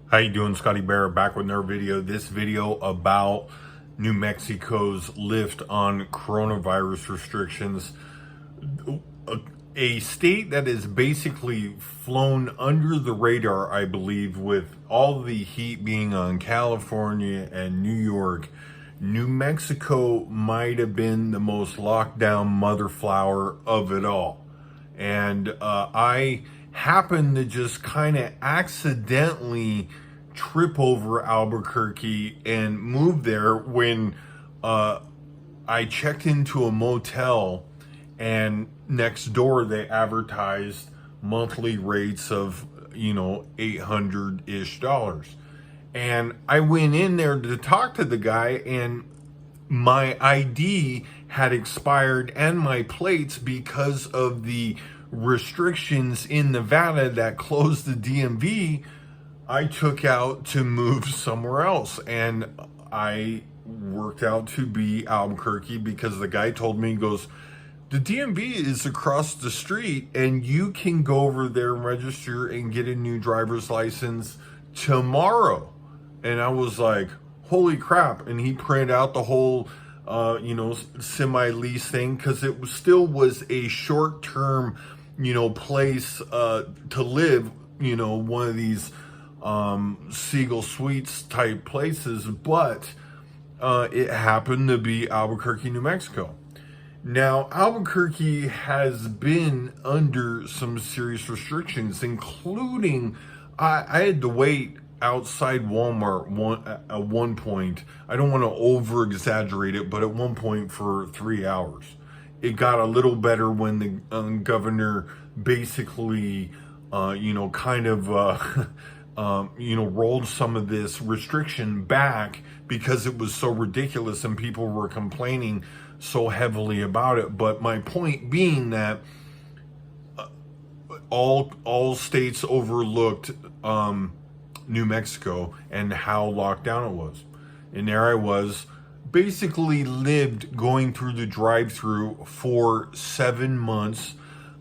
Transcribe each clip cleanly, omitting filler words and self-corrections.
How you doing? Scotty Bear back with another video. This video about New Mexico's lift on coronavirus restrictions. A state that is basically flown under the radar, I believe, with all the heat being on California and New York. New Mexico might have been the most locked down motherflower of it all. And I happened to just kind of accidentally trip over Albuquerque and move there when I checked into a motel, and next door they advertised monthly rates of $800-ish. And I went in there to talk to the guy, and my ID had expired and my plates because of the restrictions in Nevada that closed the DMV. I took out to move somewhere else, and I worked out to be Albuquerque because the guy told me, he goes, the DMV is across the street and you can go over there and register and get a new driver's license tomorrow. And I was like, holy crap. And he printed out the whole semi-lease thing, because it still was a short-term place to live, one of these Seagull Suites type places, but it happened to be Albuquerque, New Mexico. Now, Albuquerque has been under some serious restrictions, including I had to wait outside Walmart at one point. I don't want to over exaggerate it, but at one point for 3 hours. It got a little better when the governor basically rolled some of this restriction back because it was so ridiculous and people were complaining so heavily about it. But my point being that all states overlooked New Mexico and how locked down it was. And there I was, basically lived going through the drive-through for 7 months.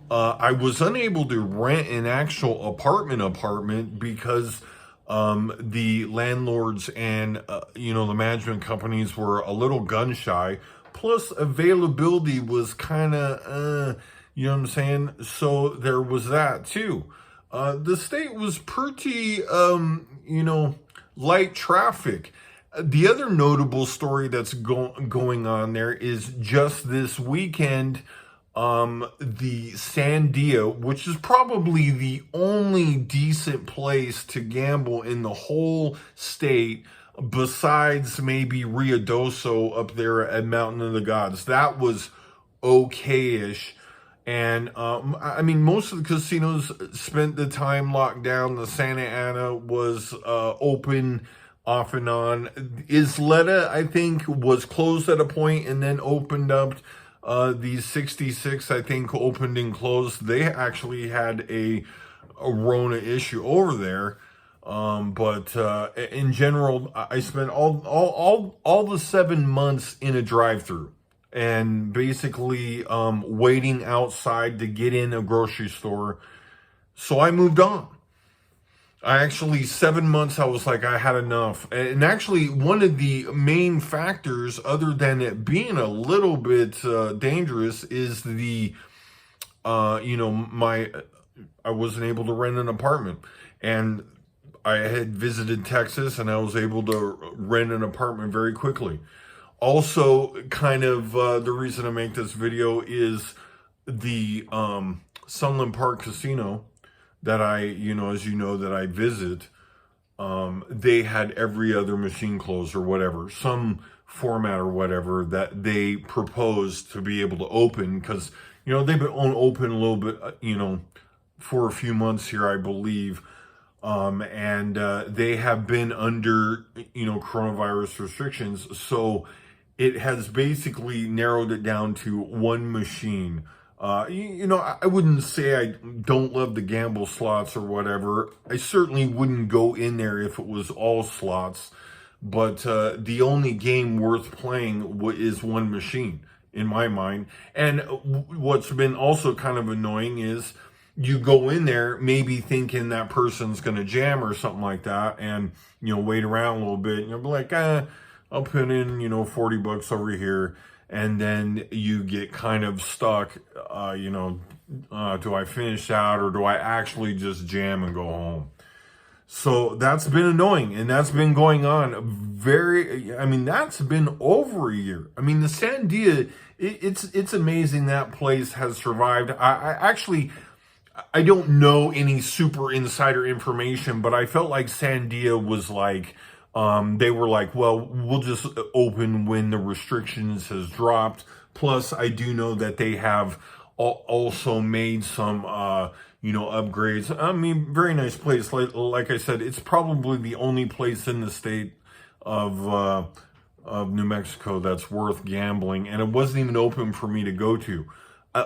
I was unable to rent an actual apartment because the landlords and the management companies were a little gun shy. Plus, availability was kind of, you know what I'm saying? So there was that too. The state was pretty, light traffic. The other notable story that's going on there is just this weekend, the Sandia, which is probably the only decent place to gamble in the whole state, besides maybe Ruidoso up there at Mountain of the Gods. That was okay-ish. And most of the casinos spent the time locked down. The Santa Ana was open off and on. Isleta, I think, was closed at a point and then opened up. These 66, I think, opened and closed. They actually had a Rona issue over there. But in general, I spent all the 7 months in a drive-through and basically waiting outside to get in a grocery store. So I moved on. 7 months, I was like, I had enough. And actually, one of the main factors, other than it being a little bit dangerous, is I wasn't able to rent an apartment. And I had visited Texas, and I was able to rent an apartment very quickly. Also, kind of the reason I make this video is the Sunland Park Casino that that I visit. They had every other machine closed or whatever, some format or whatever that they proposed to be able to open, because they've been open a little bit, for a few months here, I believe. And they have been under, coronavirus restrictions. So it has basically narrowed it down to one machine. I wouldn't say I don't love the gamble slots or whatever. I certainly wouldn't go in there if it was all slots. But the only game worth playing is one machine, in my mind. And what's been also kind of annoying is you go in there maybe thinking that person's going to jam or something like that, and wait around a little bit, and you'll be like, I'll put in $40 over here, and then you get kind of stuck. Do I finish out, or do I actually just jam and go home? So that's been annoying, and that's been going on that's been over a year. I mean, the Sandia, it's amazing that place has survived. I don't know any super insider information, but I felt like Sandia was like, they were like, well, we'll just open when the restrictions has dropped. Plus, I do know that they have also made some, upgrades. I mean, very nice place. Like I said, it's probably the only place in the state of New Mexico that's worth gambling, and it wasn't even open for me to go to.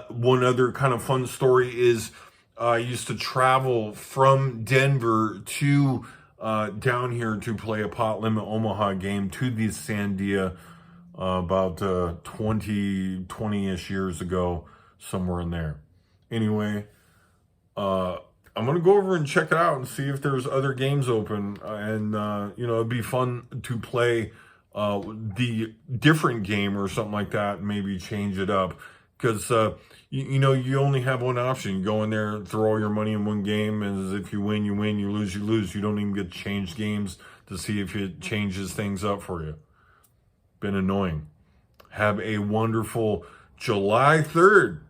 One other kind of fun story is I used to travel from Denver to down here to play a pot limit Omaha game to the Sandia about 20-ish years ago, somewhere in there. Anyway, I'm going to go over and check it out and see if there's other games open. And, it'd be fun to play the different game or something like that, maybe change it up. Because, you only have one option. You go in there, throw all your money in one game, and if you win, you win. You lose, you lose. You don't even get to change games to see if it changes things up for you. Been annoying. Have a wonderful July 3rd.